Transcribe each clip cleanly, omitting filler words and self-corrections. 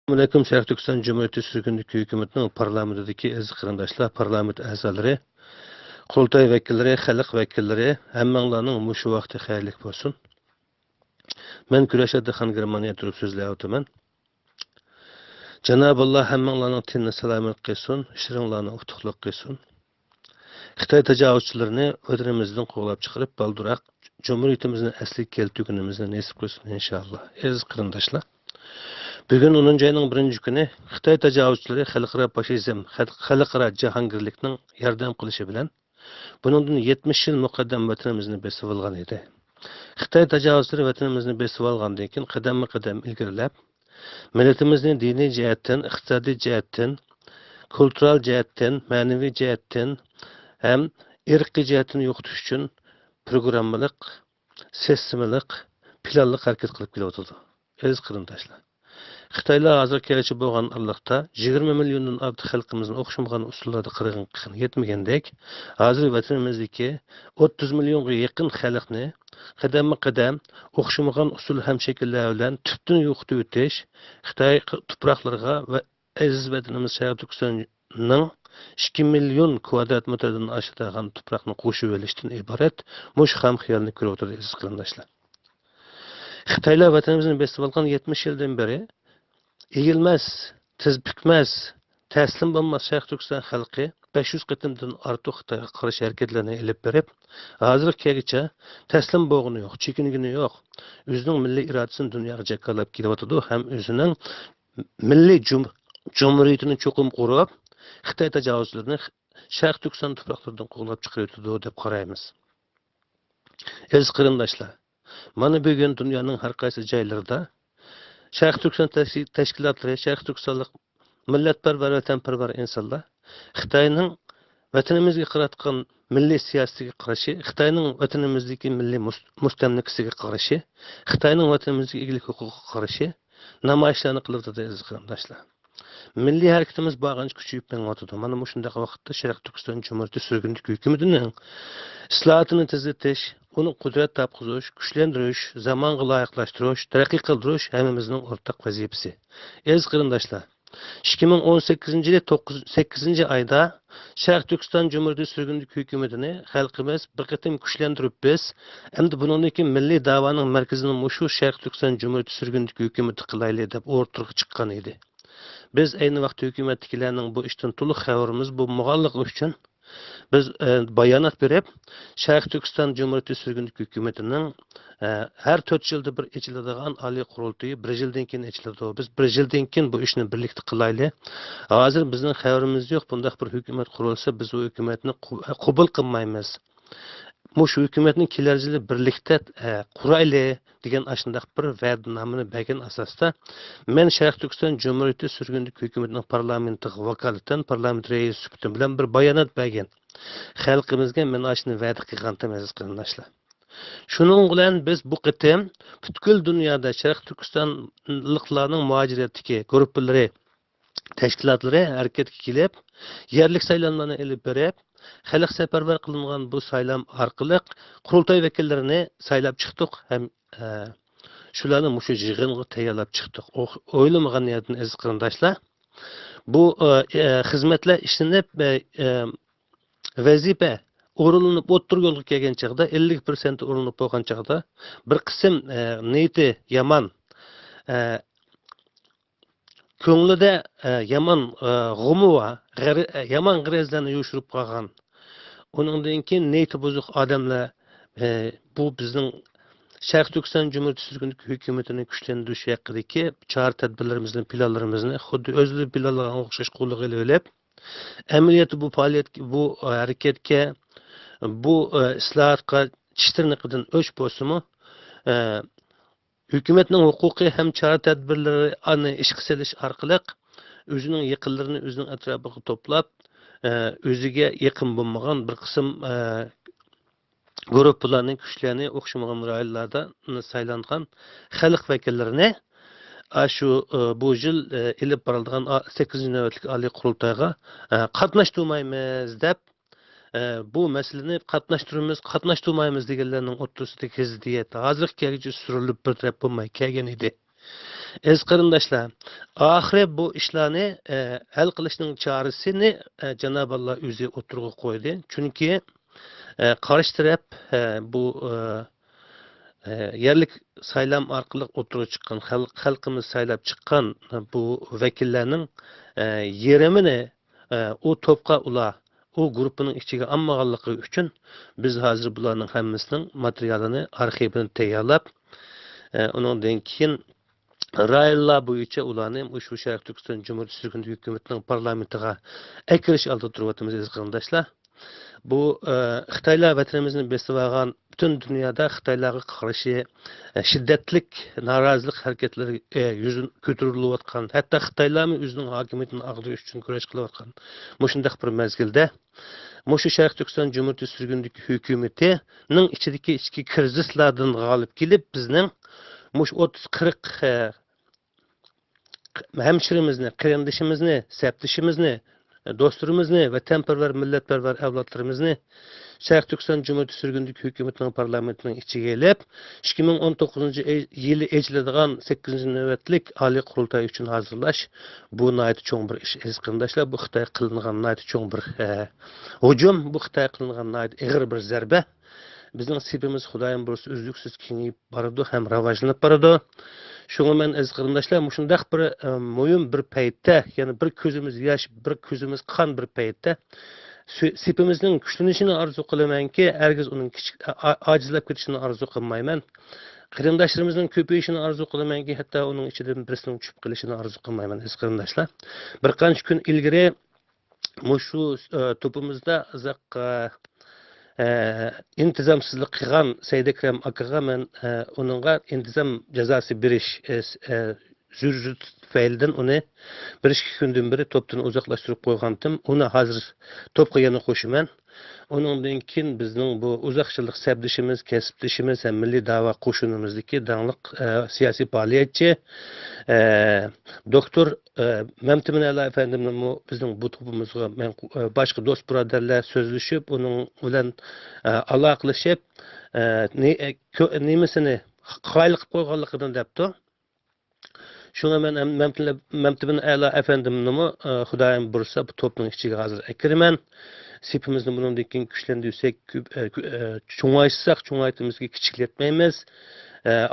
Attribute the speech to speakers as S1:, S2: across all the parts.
S1: Assalamualaikum Şərq Türkistan Cumhuriyeti Sürgünlük Hökumətinin parlamentidagi aziz qarindoshlar, parlament a'zolari, qurultoy vakilləri, xalq vakilləri, hammanglarning mushu vaqti xayrli bo'lsin. Men Kurash Adixon Germaniya turib so'zlayapman. Janob Alloh hammanglarning tinni salomat qilsin, ishringlarni utuqlik qilsin. Xitoy tajovuzchilarini vatanimizdan quvlab chiqarib, balduroq Cumhuriyetimizni asli keltirgunimizni nasib qilsin inshaalloh. Aziz qarindoshlar, Bugün 10 ayının 1 günü Xitoy tajovuzchilari xalqaro faşizm, xalqaro jahongirlikning yordam qilishi bilan buningdan 70 yil muqaddam vatanimizni besib olgan edi. Xitoy tajovuzchilari vatanimizni besib olgandan keyin qadam-qadam ilgarilab, millatimizni diniy jihatdan, iqtisodiy jihatdan, kultural jihatdan, ma'naviy jihatdan ham irqiy jihatdan yo'qotish uchun programmalik, sistemalik, planli harakat qilib kelyapti. Aziz qarindoshlar, Xitoylar hozir kelişi bo'lgan Allohda 20 milliondan ortiq xalqimizni o'xshamagan usullarda qirg'in yetmagandek, hozir vatanimizdagi 30 millionga yaqin xalqni qadam-qadam o'xshamagan usul ham shakllar bilan tubdan yo'qotib o'tish Xitoy tuproqlariga va aziz vatanimiz Sharq Turkistonning 2 million kvadrat metrdan oshadigan tuproqni qo'shib olishdan iborat mush ham xiyolni ko'rib o'tirdi aziz qarindoshlar. Xitoylar vatanimizni besib olgan 70 yildan beri egilmez, tiz bükmez, teslim olmaz Şərq Türkistan xalqi 500 qatımdan artıq Xitoyga qarşı hareketlerini elib berib, hozirgacha teslim bo'lgani yo'q, chekingani yo'q. O'zining milliy irodasini dunyoga jakolab kelyapti, ham o'zining milliy jumhuriyatini cho'qim qurib, Xitoy tajovuzlarini Şərq Türkistan tuproqlaridan quvlab chiqaryapti deb qaraymiz. Aziz qarindoshlar, mana bugun dunyoning har qaysi joylarida Şərq Türkistan təşkilatları, Şərq Türkistanlıq millətpərvər, vətənpərvər insanlar Xitayning vatanimizga qaratgan milliy siyosatiga qarshi, Xitayning vatanimizdagi milliy mustamlikasiga qarshi, Xitayning vatanimizga egilik huquqiga qarshi namoyishlarni qilyapti aziz qarindoshlar. Milliy harakatimiz bag'anch kuchayib menyotir. Mana bu shunday vaqtda Şərq Türkistan Cumhuriyeti Sürgünlük Hökumətinin islohotini tezletish, onu qudrat topqizish, kuchlantirish, zamonga loyiqlashtirish, taraqqiy qildirish hammamizning o'rtaq vazifasi. Aziz qarindoshlar, 2018 8 ayda Şərq Türkistan Cumhuriyeti Sürgünlük Hökumətini xalqimiz bir qatim kuchlantirib biz, endi bundan keyin milliy da'voning markazini mushu Şərq Türkistan Cumhuriyeti Sürgünlük Hökuməti qilayli deb o'rtaga chiqqan edi. Biz ayni vaqt hukumatdagilarning bu ishdan to'liq xabarimiz bo'lmaganligi uchun biz bayonot berib, Şərq Türkistan Cumhuriyeti Sürgünlük Hökumətinin her 4 yılda bir içiladigan Ali Qurultayı 1 yildan keyin içiladi. Biz 1 yildan keyin bu ishni birlikda qilayli. Hozir bizning xabarimiz yo'q. Bunday bir hukumat qurilsa, biz o hukumatni qabul qilmaymiz. Mush hukumatning kelarjili birlikda qurayli degan ashundaq bir va'dnomani bergan asosda men Şərq Türkistan Cumhuriyeti Sürgünlük Hökumətinin parlamentiga vakolatan parlament raisi sifatida bilan bir bayonot bergan. Xalqimizga men ashuni va'da qilgandim aziz qarindoshlar. Shuning bilan biz bu qitim butkul dunyoda Şərq Türkistanliklarning muajiratdagi guruhlari, tashkilotlari harakatga kelib, yerlik saylanmalarni elib berib, xalq safarbar qilingan bu saylam orqali qurultoy vakillarini saylab chiqdik, ham shularni mushu yig'inga tayyorlab chiqdik. O'ylamagan niyatdan aziz qarindoshlar, bu xizmatlar ishlanib vazifa o'rinlanib o'ttir yo'lga kelgan chaqda 50% o'rinlanib bo'lgan chaqda bir qism niyati yomon, ko'nglida yomon g'umu va yomon g'irezlarni yo'shirib qolgan. Uningdan keyin niyati buzuq odamlar bu bizning Şərq Türkistan Cumhuriyeti Sürgünlük Hökumətini kuchlantirish haqidagi chora-tadbirlarimizni, planlarimizni xuddi o'zlari planlarga o'xshash qo'lga olib, amaliyotda bu faoliyat, bu harakatga, bu islohotga chishtirniqidan o'ch bo'lsa-mu, hukumatning huquqiy ham chora-tadbirlarini ishga solish orqali o'zining yaqinlarini o'zining atrofiga to'plab, o'ziga yaqin bo'lmagan bir qism guruhlarning kuchlarni o'xshamagan rayonlarda saylangan xalq vakillarini shu bu yil ilib borilgan 8 navbatlik oliy qurultoyga qatnashtirmaymiz deb bu masalani qatnashtirmaymiz deganlarning o'rtasidagi ziddiyat hozirgacha surilib bir taraf bo'lmay kelgan edi. Ez qarindoshlar, oxiri bu ishlarni hal qilishning chorasini Janob Alloh o'zi o'tirg'i qo'ydi. Chunki qarshi taraf bu yerlik saylam orqali o'tirib chiqqan xalqimiz saylab chiqqan bu vakillarning yerimini u to'pqa ular u guruhning ichiga olmaganligi uchun biz hozir bularning hammasining materialini arxivini tayyorlab undan keyin rayonlar bo'yicha ularni shu Sharq Turkiston Cumhuriyeti hukumatining parlamentiga akirish oldida turyapmiz aziz qarindoshlar. Bu Xitoylar vatanimizni besib olgan butun dunyoda Xitoylarga qarshi shiddatlik norozilik harakatlari yuzini ko'tarilayotgan, hatto Xitoylarning o'zining hokimiyatini ag'darish uchun kurash qilayotgan mushundaq bir mezgilda shu Sharq Turkiston Cumhuriyeti hukumatining ichidagi ichki krizislardan g'olib kelib bizning 30-40 hemşirimizni, qarindishimizni, septishimizni, do'stlarimizni, vatanparvar, millatparvar avlodlarimizni Sharq Turkiston Cumhuriyeti Sürgünlük Hükümetining parlamentining ichiga elib, 2019 yili ejladigan 8-navbatlik Oliy qurultoy uchun hozirlash bu nihoyat cho'ng bir ish. Aziz qarindoshlar, bu Xitoy qilingan nihoyat cho'ng bir hujum, bu Xitoy qilingan nihoyat ig'ir bir zarba. Bizning sipimiz Xudoyim bo'lsa uzluksiz kengayib boradi ham rivojlanib boradi. Şuna men aziz qarindoshlar, shundaq bir muhim bir paytda, ya'ni bir ko'zimiz yosh, bir ko'zimiz qon bir paytda sipimizning kuchlanishini orzu qilamanki, hargiz uning ojizlab ketishini orzu qilmayman. Qarindoshlarimizning ko'payishini orzu qilamanki, hatto uning ichidan birisining tushib qolishini orzu qilmayman aziz qarindoshlar. Bir qancha kun ilgari shu topimizda uzoq intizomsizlik qilgan Said Akram akaga men uningga intizom jazosi berish zurut faildan uni 1-2 kundan beri topdan uzoqlashtirib qo'ygandim. Uni hozir topga yana qo'shiman. Uningdan keyin bizning bu uzoqchilik sabdishimiz, kasbdishimiz ham milliy da'vo qo'shinimizdagi dangliq siyosiy faoliyatchi doktor Mamtimin Ala efendimning bizning bu topimizga men boshqa do'st birodarlar so'zlashib, uning bilan aloqalashib nemisini qayliq qo'yganligidan debdi. Şuna men Mamtimin Ala efendimning Xudoyim bursa bu topning ichiga hozir akiraman. Sipimizni bundan keyin kuchlandirsak, cho'ngaysak, cho'ngaytimizga kichiklatmaymiz.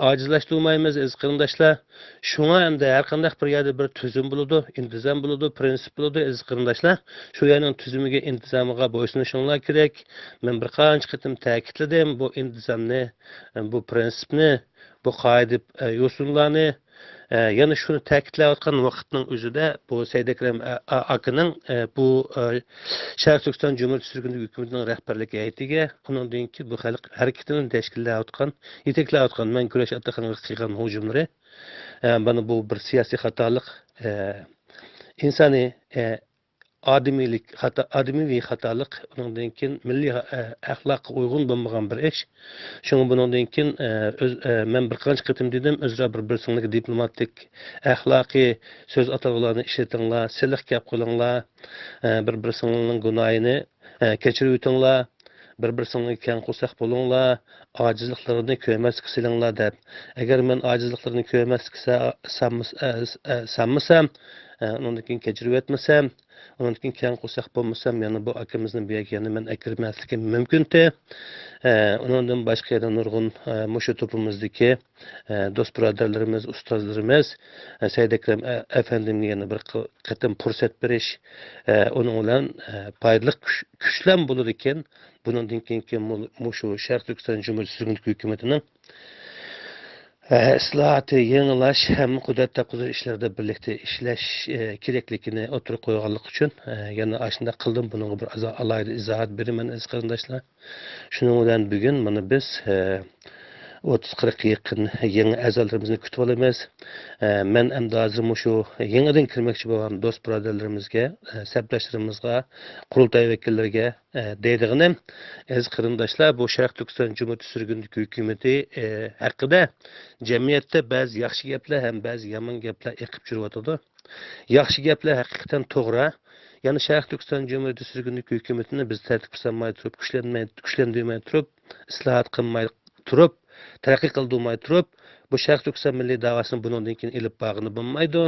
S1: Acizlashtirmaymiz aziz qarindoshlar. Shunga endi har qanday bir yerda bir tuzum bo'ladi, intizom bo'ladi, prinsip bo'ladi aziz qarindoshlar. Shu yerning tuzumiga, intizomiga bo'ysunishinglar kerak. Men bir qancha qitim ta'kidladim bu intizomni, bu prinsipni, bu qoida yo'sinlarni yana shuni ta'kidlayotgan vaqtning o'zida bu Said Akram akaning bu Sharq Turkiston Cumhuriyeti Sürgünlük Hükümetining rahbarlik hay'atiga undan keyin bu xalq harakatini tashkillayotgan, yetaklayotgan men kurash attaqanga qilgan hujumlari bana bu bir siyosiy xatolik, insoniy ademiylik, ademiy xatolik, undan keyin milliy axloqqa uyg'un bo'lmagan bir ish. Shunga bundan keyin men bir qancha qitim dedim, o'zra bir-biringizga diplomatik, axloqiy so'z atalg'ularni ishlatinglar, silih gap qilinglar, bir-biringizning gunohini kechirib o'tinglar, bir-biringizga keng qo'saq bo'linglar, ojizliklarini ko'rmaslik qilinglar deb. Agar men ojizliklarini ko'rmaslik sanmasam, undan keyin kechirib o'tmasam, undan keyin keng qo'saq bo'lmasam, yana bu akamizning bu yerga men akirmasligim mumkin-da. Undan boshqa yana nurg'un mushu topimizdagi do'st birodarlarimiz, ustozlarimiz Said Akram efendimga yana bir qatim fursat berish, uning bilan foydali kuchlan bo'lar ekan. Bundan keyin mushu Sharq Turkiston Cumhuriyeti hukumatining islohoti, yangilash ham qudrat taqozo ishlarda birlikda ishlash kerakligini o'tirib qo'yganlik uchun yana ashunda qildim. Bunga bir alohida izohat beraman aziz qarindoshlar. Shuning bilan bugun mana biz 30-40 yaqin yangi a'zolarimizni kutib olamiz. Men endi hozir shu yangidan kirmoqchi bo'lgan do'st birodarlarimizga, sabdoshlarimizga, qurultoy vakillariga deydiganim, aziz qarindoshlar, bu Sharq Turkiston Cumhuriyeti Sürgünlük Hükümeti haqida jamiyatda ba'zi yaxshi gaplar ham ba'zi yomon gaplar eqib yuribdi. Yaxshi gaplar haqiqatan to'g'ri. Yani Sharq Turkiston Cumhuriyeti Sürgünlük Hükümeti'ni biz tartib sanmay turib, kuchlandirmay turib, islohot qilmay turib, taraqqiy qildirmay turib, bu Şərq Türkistan milliy davasını bundan keyin elib bağını bulmaydı.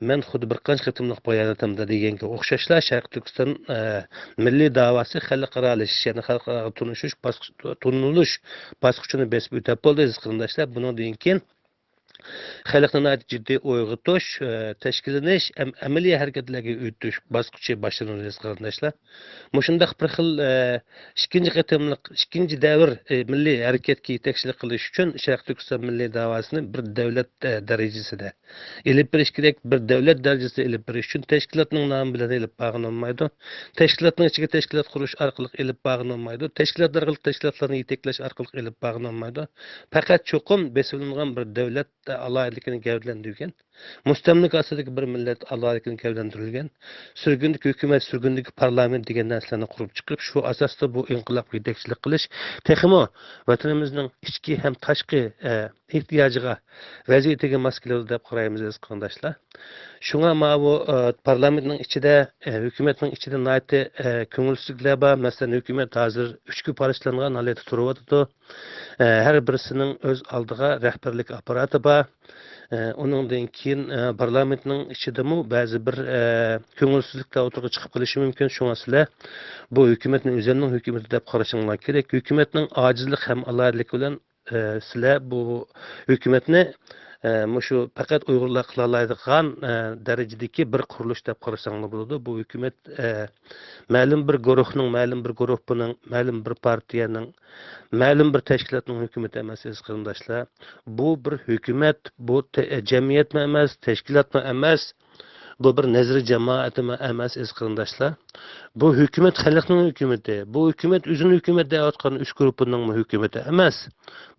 S1: Mən xuddi bir qancha qitimliq bayonatimda deganga o'xshashlar Şərq Türkistan milliy davası xalqaralashib, ya'ni xalqaro tunilish bosqichini besib o'tib bo'ldi, aziz qarindoshlar. Bundan keyin xalqni ciddi uyg'otish, tashkillanish, amaliy harakatlarga o'tish bosqichi boshlanadi, aziz qarindoshlar. Mushundaq bir xil ikkinchi davr milliy harakatga yetakchilik qilish uchun Sharq Turkiston milliy davosini bir davlat darajasida elib berish kerak. Bir davlat darajasida elib berish uchun tashkilotning nomi bilan elib bag'lanolmaydi. Tashkilotning ichiga tashkilot qurish orqali elib bag'lanolmaydi. Tashkilotlar orqali tashkilotlarni yetaklash orqali elib bag'lanolmaydi. Faqat cho'qim besilingan bir davlat alaylıkını gavdlandirgan, mustamlik asidagi bir millat alaylıkını gavdlantirilgan, sürgünlük hükümet, sürgünlük parlament degan narsalarni qurib chiqib, shu asosda bu inqilobga yetakchilik qilish, texmo vatanimizning ichki ham tashqi ehtiyojiga, vaziyatiga mos keladi deb qaraymiz, aziz qarindoshlar. Shunga ma bu parlamentning ichida, hukumatning ichida nayt ko'ngilsizliklar bor. Masalan, hukumat hozir 3 ga parchalangan holatda turibdi. Har birisining o'z oldiga rahbarlik apparati bor. Onundan keyin parlamentning ichidami ba'zi bir ko'ngilsizliklar o'tirib chiqib qolishi mumkin. Shunga sizlar bu hukumatning o'zining hukumati deb qarashinglar kerak. Hukumatning ojizlik ham alaylik bilan sizlar bu hukumatni shu faqat Uyg'urlar qila oladigan darajadagi bir qurilish deb qarasanglar bo'ladi. Bu hukumat ma'lum bir guruhning, ma'lum bir guruhning, ma'lum bir partiyaning, ma'lum bir tashkilotning hukumati emas, aziz qarindoshlar. Bu bir hukumat, bu jamiyatmi emas, tashkilotmi emas, bu bir nazri jamoatimi emas, aziz qarindoshlar. Bu hukumat xalqning hukumati. Bu hukumat o'zining hukumat deyotgan 3 guruhning hukumati emas.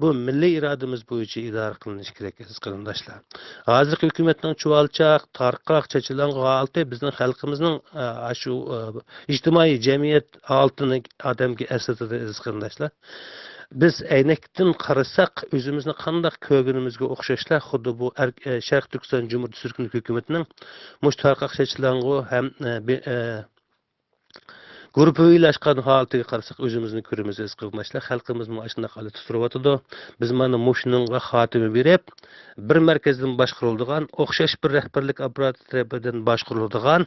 S1: Bu milliy irodamiz bo'yicha idora qilinishi kerak, aziz qarindoshlar. Hozirgi hukumatning chuvalchaq, tarqoq, chechilang'i holati bizning xalqimizning shu ijtimoiy jamiyat holatini odamga asratadi, aziz qarindoshlar. Biz aynakdan qarasak o'zimizni qanday ko'rganimizga o'xshashlar, xuddi bu Sharq Turkiston Cumhuriyeti sürgünlük hukumatining mushtarqaq chechilang'i ham Grupoylashgan holatiga qarasak o'zimizni ko'ramiz, aziz qarindoshlar. Xalqimiz mana shunday holatda turibdi. Biz mana mushuninga xotima berib, bir markazdan boshqariladigan, o'xshash bir rahbarlik apparati tarafidan boshqariladigan,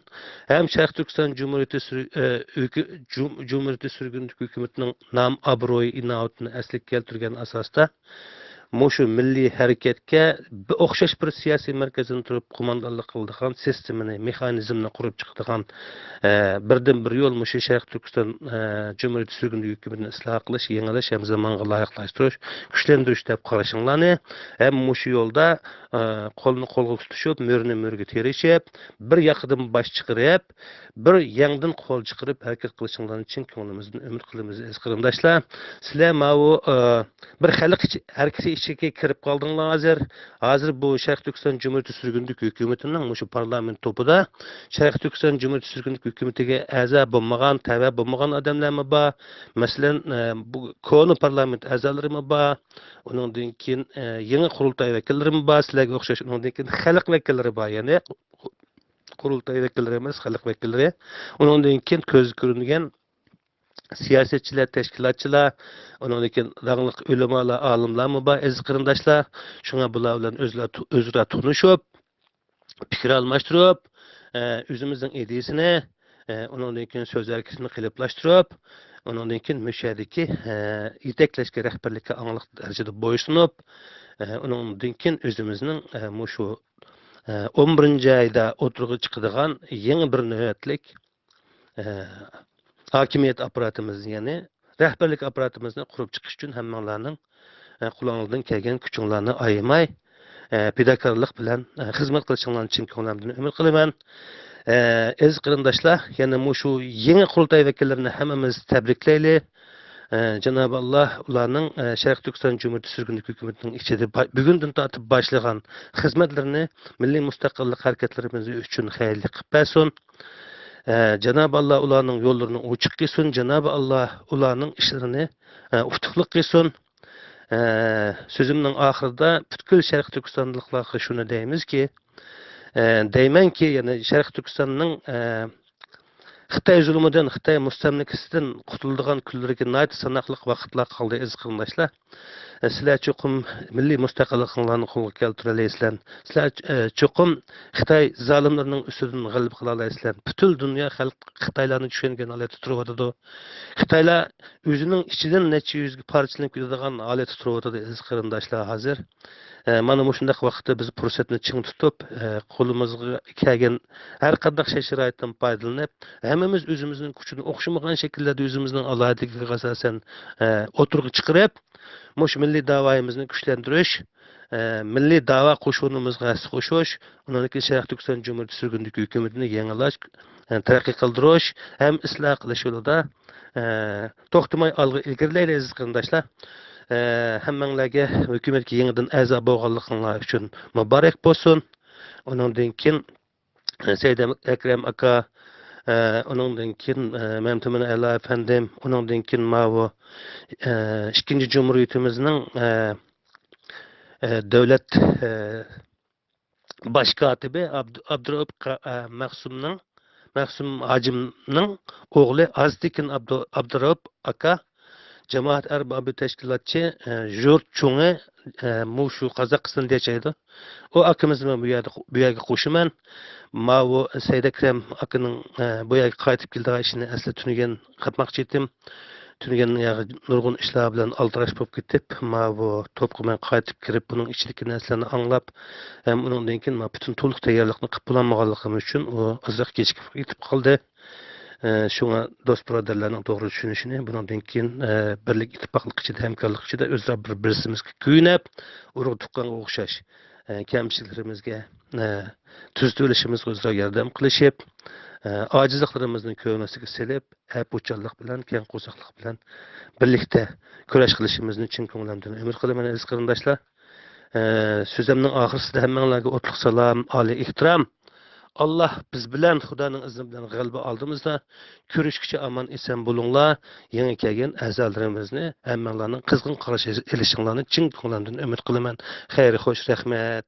S1: ham Sharq Turkiston Cumhuriyeti sürgünlük hukumatining nom obro'yi inoatini asliga keltirgan asosda mushu milliy harakatga o'xshash bir siyosiy markazdan turib qo'mondonlik qiladigan sistemini, mexanizmni qurib chiqadigan birdan bir yo'l mushu Sharq Turkiston Cumhuriyeti sürgünlük hukumatini isloh qilish, yangilash, ham zamonga loyiqlashtirish, kuchlantirish deb qarashinglarni, ham mushu yo'lda qo'lni qo'lga tutishib, mo'rni mo'rga terishib, bir yoqdan bosh chiqarib, bir yangdan qo'l chiqarib harakat qilishinglarni chin ko'nglimizdan umid qilamiz, aziz qarindoshlar. Sizlar mana bir xalq harakati ichiga kirib qoldinglar. Hozir bu Sharq Turkiston Cumhuriyeti sürgünlük hukumatining shu parlament topida Sharq Turkiston Cumhuriyeti sürgünlük hukumatiga a'zo bo'lmagan, tava bo'lmagan odamlarmi bor? Masalan, bu koni parlament a'zolarimi bor? Undan keyin yangi qurultoy vakillarimi bor? Sizlarga o'xshash undan keyin xalq vakillari bor, ya'ni qurultoy vakillari emas, xalq vakillari. Undan keyin ko'z ko'ringan siyasetçiler, teşkilatçılar, onun için dağınık ulamolar, alimlar mı var, aziz qarindoshlar. Şuna bular bilan o'zaro tanishib, fikr almashtirib, o'zimizning ideyasini, undan keyin so'z erkisini qiliplashtirib, undan keyin mushadiki yetaklashga rahbarlikka angliq darajada bo'ysunib, undan keyin o'zimizning shu 11-oyda o'tirg'i chiqadigan yangi bir navbatlik hakimiyet apparatimiz, ya'ni rahbarlik apparatimizni qurib chiqish uchun hammalarning qo'lingizdan kelgan kuchinglarni ayamay, fidokorlik bilan xizmat qilishinglarni chin ko'nglimdan umid qilaman. Aziz qarindoshlar, yana shu yangi qurultoy vakillarini hammamiz tabriklaylik. Cenab-ı Allah ularning Sharq Turkiston Cumhuriyeti sürgünlük hukumatining ichida bugundan tortib boshlagan xizmatlarini milliy mustaqillik harakatlarimiz uchun xayrli qilib bersin. Cenab-ı Allah ularning yo'llarini ochiq qilsin. Cenab-ı Allah ularning ishlarini utuqli qilsin. Sözümün oxirida butkul Sharq Turkistonliklarga shuni deymizki, deymanki, ya'ni Sharq Turkistonning Xitoy zulmidan, Xitoy mustamlikasidan qutuladigan kunlarga nayt sanoqli vaqtlar qoldi, aziz qarindoshlar. sizlar cho'qim milliy mustaqilliklarni qo'lga keltiralaysizlar. Sizlar cho'qim Xitoy zolimlarining ustidan g'alaba qila olasizlar. Butun dunyo xalq Xitoylarni tushungan holatda turibdi. Xitoylar o'zining ichidan necha yuzga parchalanib ketadigan holatda turibdi aziz qarindoshlar hozir. Mana shundaq vaqtda biz fursatni ching tutib, qo'limizga kelgan har qanday sharoitdan foydalanib, hammamiz o'zimizning kuchini o'xshamagan shakllarda o'zimizning alohidaligiga asosan o'tirg'i chiqarib, mush milliy da'voyimizni kuchlantirish, milliy da'vo qo'shunimizga qo'shish, uniki Sharq Turkiston Jumhuriyati surgundagi hukumatini yangilash, taraqqiy qildirish ham isloh qilish yo'lida to'xtamay olg'a ilgarilaylik aziz qarindoshlar. Hammanglarga hukumatga yangidan a'zo bo'lganliklaringiz uchun muborak bo'lsin. Undan keyin Said Akram aka, undan keyin Mamtuman Ala afandim, undan keyin ma'vu ikkinchi jumhuriyatimizning davlat bosh kotibi Abdurab Maqsum Hajimning o'g'li Azdikin Abdurab aka Cemaat erbabı teşkilatçı Jurt Çun'u Muşu Kazakistan diyeceğiydi. O akımızın bu yerge koşuman. Mavu Said Ekrem akının bu yerge kayıtıp geldiği işini asla tünügen katmak ettim. Tünügen nurgun işler bilen altıraş bulup gidip mavu topkumen kayıtıp girip bunun içlikini aslanı anlap hem onun denkin bütün toluk tayarlıkını kıpılanmağalıkım için o azrak geçip gidip kaldı. Şuna dost birodarlarning to'g'ri tushunishini, bundan keyin birlik ittifoqlik ichida, hamkorlik ichida o'zaro bir-birimizga kuyunib, urug' tuqqanga o'xshash kamchiliklarimizga tuzatishimizga o'zaro yordam qilishib, ojizliklarimizni ko'nasiga silib, o'chanlik bilan, keng qo'saqlik bilan birlikda kurash qilishimizni chin ko'nglimdan umid qilaman aziz qarindoshlar. So'zimning oxirisida hammanglarga o'tliq salom, oliy ehtirom. Allah biz bilan Xudoning izni bilan g'alaba oldimizda ko'rishguncha aman eson bo'linglar. Yangi kelgan a'zolarimizni hammanglarning qizg'in qarash ilishinglarni chin ko'nglimdan umid qilaman. Xayr, xo'sh, rahmat.